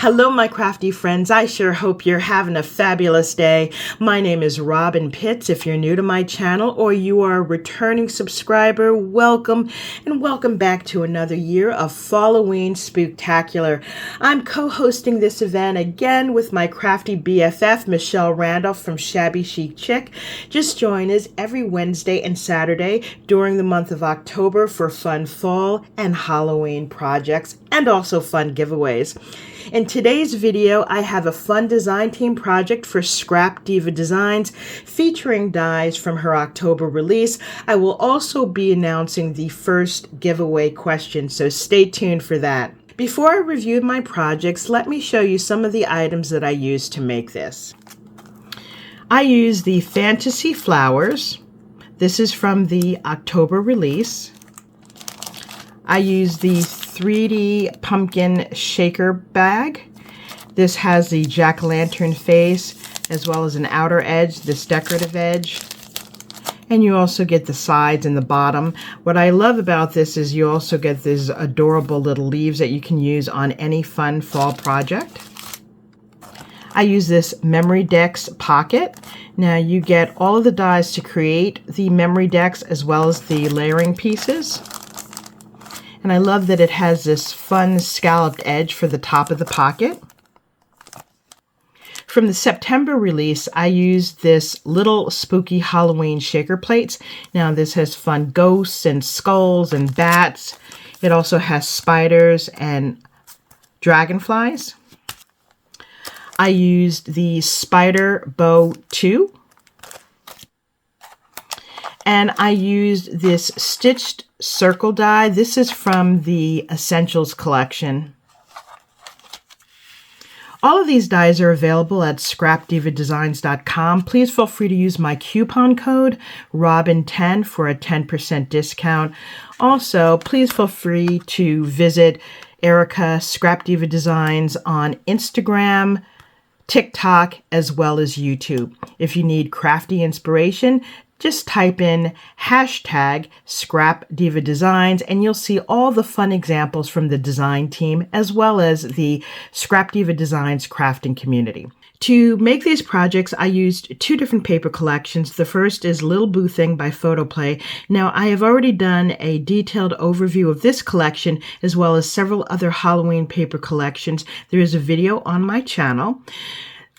Hello, my crafty friends. I sure hope you're having a fabulous day. My name is Robyn Pitts. If you're new to my channel or you are a returning subscriber, welcome and welcome back to another year of Falloween Spooktacular. I'm co-hosting this event again with my crafty BFF, Michelle Randolph from Shabby Chic Chick. Just join us every Wednesday and Saturday during the month of October for fun fall and Halloween projects and also fun giveaways. In today's video, I have a fun design team project for Scrap Diva Designs featuring dies from her October release. I will also be announcing the first giveaway question, so stay tuned for that. Before I review my projects, let me show you some of the items that I used to make this. I used the Fantasy Flowers. This is from the October release. I used the 3D pumpkin shaker bag. This has the jack-o'-lantern face as well as an outer edge, this decorative edge. And you also get the sides and the bottom. What I love about this is you also get these adorable little leaves that you can use on any fun fall project. I use this Memory Decks pocket. Now you get all of the dies to create the Memory Decks as well as the layering pieces. And I love that it has this fun scalloped edge for the top of the pocket. From the September release, I used this little spooky Halloween shaker plates. Now this has fun ghosts and skulls and bats. It also has spiders and dragonflies. I used the Spider Bow 2. And I used this stitched circle die. This is from the Essentials collection. All of these dies are available at scrapdivadesigns.com. Please feel free to use my coupon code Robyn10 for a 10% discount. Also, please feel free to visit Erica Scrap Diva Designs on Instagram, TikTok, as well as YouTube. If you need crafty inspiration, just type in hashtag Scrap Diva Designs and you'll see all the fun examples from the design team as well as the Scrap Diva Designs crafting community. To make these projects, I used two different paper collections. The first is Little Boo Thing by Photoplay. Now, I have already done a detailed overview of this collection as well as several other Halloween paper collections. There is a video on my channel.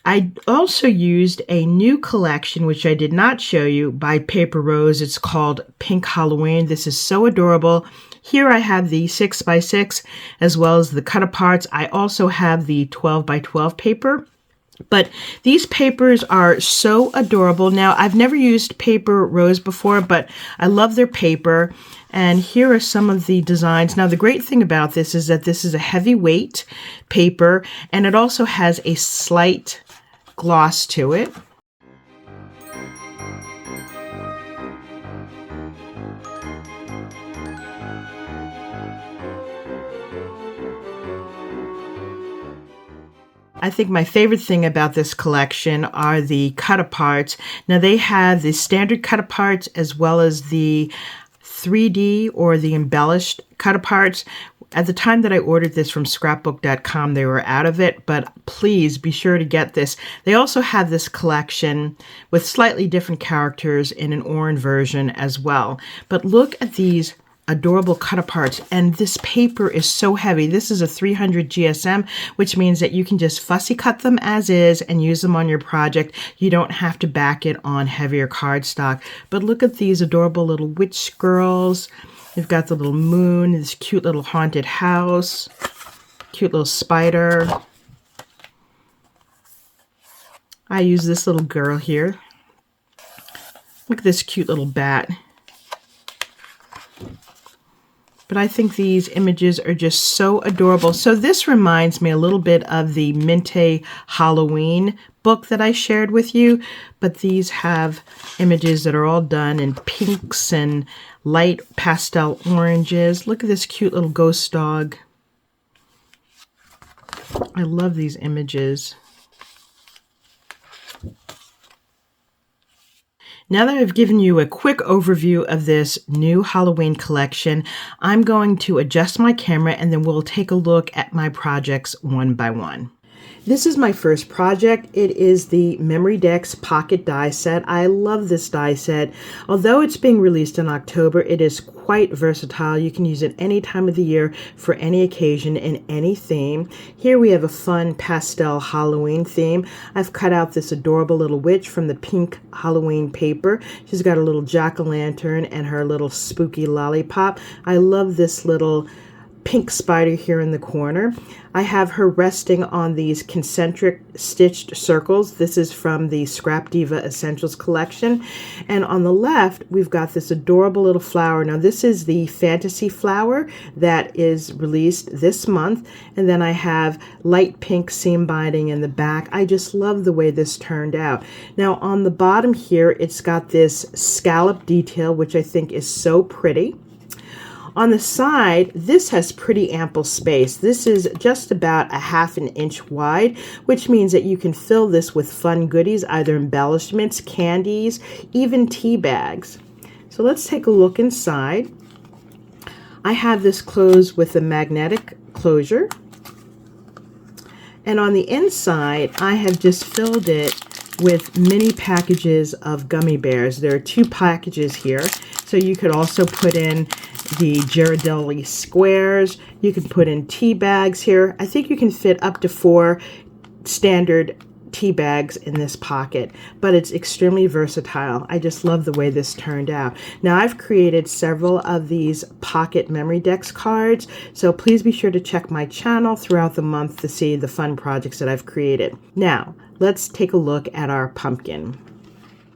I also used a new collection, which I did not show you, by Paper Rose. It's called Pink Halloween. This is so adorable. Here I have the 6x6 as well as the cut-aparts. I also have the 12x12 paper. But these papers are so adorable. Now, I've never used Paper Rose before, but I love their paper. And here are some of the designs. Now, the great thing about this is that this is a heavyweight paper, and it also has a slight gloss to it. I think my favorite thing about this collection are the cut-aparts. Now, they have the standard cut-aparts as well as the 3D or the embellished cut-aparts. At the time that I ordered this from scrapbook.com, they were out of it, but please be sure to get this. They also have this collection with slightly different characters in an orange version as well. But look at these adorable cut-aparts, and this paper is so heavy. This is a 300 GSM, which means that you can just fussy cut them as is and use them on your project. You don't have to back it on heavier cardstock. But look at these adorable little witch girls. You've got the little moon, this cute little haunted house, cute little spider. I use this little girl here. Look at this cute little bat. But I think these images are just so adorable. So this reminds me a little bit of the Minte Halloween book that I shared with you, but these have images that are all done in pinks and light pastel oranges. Look at this cute little ghost dog. I love these images. Now that I've given you a quick overview of this new Halloween collection, I'm going to adjust my camera and then we'll take a look at my projects one by one. This is my first project. It is the Memory Decks Pocket Die Set. I love this die set. Although it's being released in October, it is quite versatile. You can use it any time of the year for any occasion in any theme. Here we have a fun pastel Halloween theme. I've cut out this adorable little witch from the pink Halloween paper. She's got a little jack-o'-lantern and her little spooky lollipop. I love this little pink spider here in the corner. I have her resting on these concentric stitched circles. This is from the Scrap Diva Essentials collection. And on the left, we've got this adorable little flower. Now this is the fantasy flower that is released this month. And then I have light pink seam binding in the back. I just love the way this turned out. Now on the bottom here, it's got this scallop detail, which I think is so pretty. On the side, this has pretty ample space. This is just about a ½ an inch wide, which means that you can fill this with fun goodies, either embellishments, candies, even tea bags. So let's take a look inside. I have this closed with a magnetic closure. And on the inside, I have just filled it with mini packages of gummy bears. There are 2 packages here. So you could also put in the Ghirardelli squares. You can put in tea bags here. I think you can fit up to 4 standard tea bags in this pocket, but it's extremely versatile. I just love the way this turned out. Now I've created several of these pocket memory decks cards, so please be sure to check my channel throughout the month to see the fun projects that I've created. Now let's take a look at our pumpkin.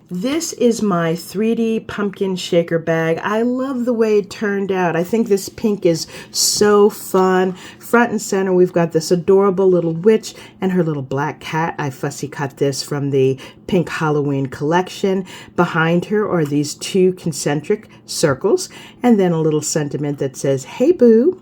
This is my 3D pumpkin shaker bag. I love the way it turned out. I think this pink is so fun. Front and center, we've got this adorable little witch and her little black cat. I fussy cut this from the pink Halloween collection. Behind her are these 2 concentric circles and then a little sentiment that says, "Hey boo."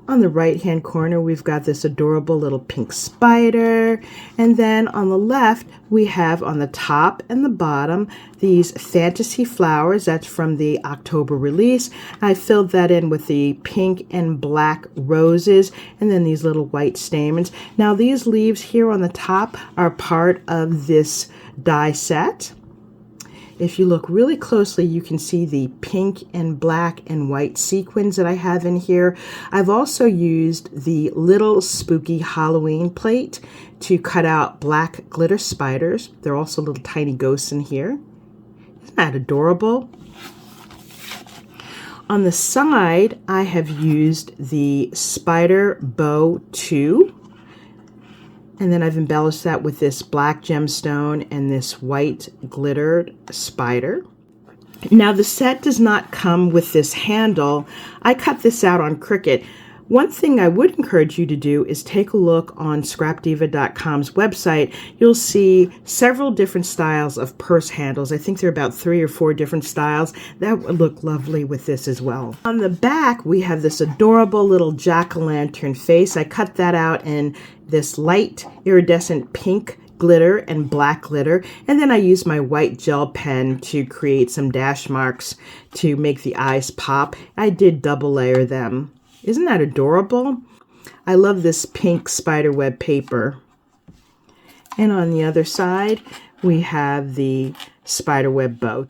On the right-hand corner, we've got this adorable little pink spider. And then on the left, we have on the top and the bottom, these fantasy flowers. That's from the October release. I filled that in with the pink and black roses and then these little white stamens. Now, these leaves here on the top are part of this die set. If you look really closely, you can see the pink and black and white sequins that I have in here. I've also used the little spooky Halloween plate to cut out black glitter spiders. There are also little tiny ghosts in here. Isn't that adorable? On the side, I have used the Spider Bow 2. And then I've embellished that with this black gemstone and this white glittered spider. Now the set does not come with this handle. I cut this out on Cricut. One thing I would encourage you to do is take a look on scrapdiva.com's website. You'll see several different styles of purse handles. I think there are about 3 or 4 different styles. That would look lovely with this as well. On the back, we have this adorable little jack-o'-lantern face. I cut that out in this light iridescent pink glitter and black glitter. And then I used my white gel pen to create some dash marks to make the eyes pop. I did double layer them. Isn't that adorable? I love this pink spiderweb paper. And on the other side, we have the spiderweb bow.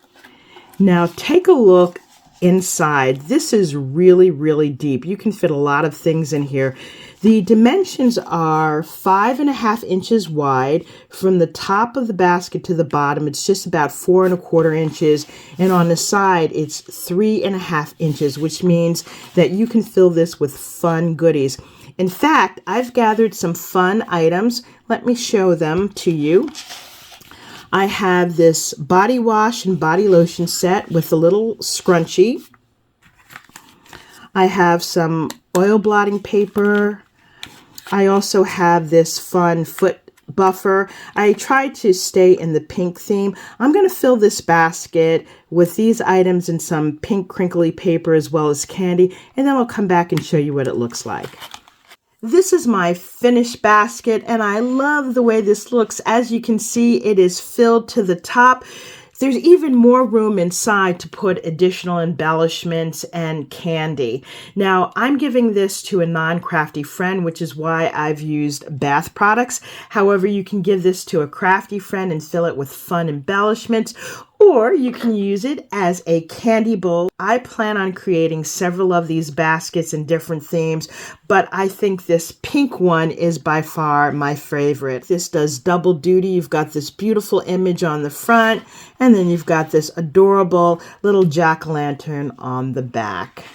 Now take a look inside. This is really, really deep. You can fit a lot of things in here. The dimensions are 5½ inches wide. From the top of the basket to the bottom, it's just about 4¼ inches. And on the side, it's 3½ inches, which means that you can fill this with fun goodies. In fact, I've gathered some fun items. Let me show them to you. I have this body wash and body lotion set with a little scrunchie. I have some oil blotting paper. I also have this fun foot buffer. I tried to stay in the pink theme. I'm going to fill this basket with these items and some pink crinkly paper as well as candy, and then I'll come back and show you what it looks like. This is my finished basket, and I love the way this looks. As you can see, it is filled to the top. There's even more room inside to put additional embellishments and candy. Now, I'm giving this to a non-crafty friend, which is why I've used bath products. However, you can give this to a crafty friend and fill it with fun embellishments, or you can use it as a candy bowl. I plan on creating several of these baskets in different themes, but I think this pink one is by far my favorite. This does double duty. You've got this beautiful image on the front, and then you've got this adorable little jack-o'-lantern on the back.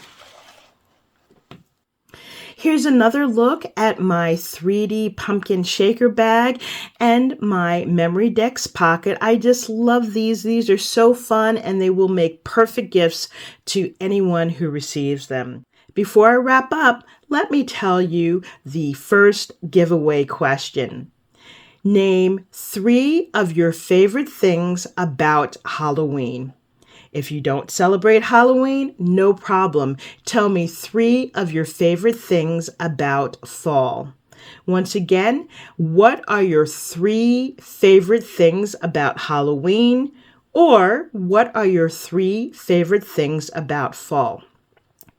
Here's another look at my 3D pumpkin shaker bag and my Memory Decks pocket. I just love these. These are so fun, and they will make perfect gifts to anyone who receives them. Before I wrap up, let me tell you the first giveaway question. Name 3 of your favorite things about Halloween. If you don't celebrate Halloween, no problem. Tell me 3 of your favorite things about fall. Once again, what are your 3 favorite things about Halloween? Or what are your 3 favorite things about fall?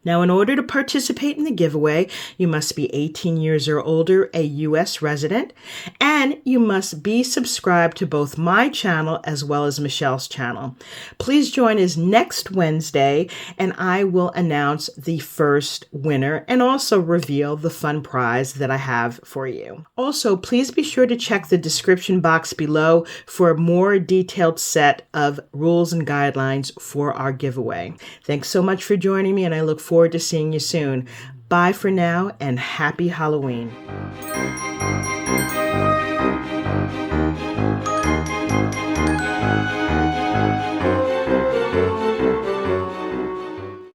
Now, in order to participate in the giveaway, you must be 18 years or older, a U.S. resident, and you must be subscribed to both my channel as well as Michelle's channel. Please join us next Wednesday, and I will announce the first winner and also reveal the fun prize that I have for you. Also, please be sure to check the description box below for a more detailed set of rules and guidelines for our giveaway. Thanks so much for joining me, and I look forward to seeing you soon. Bye for now, and happy Halloween.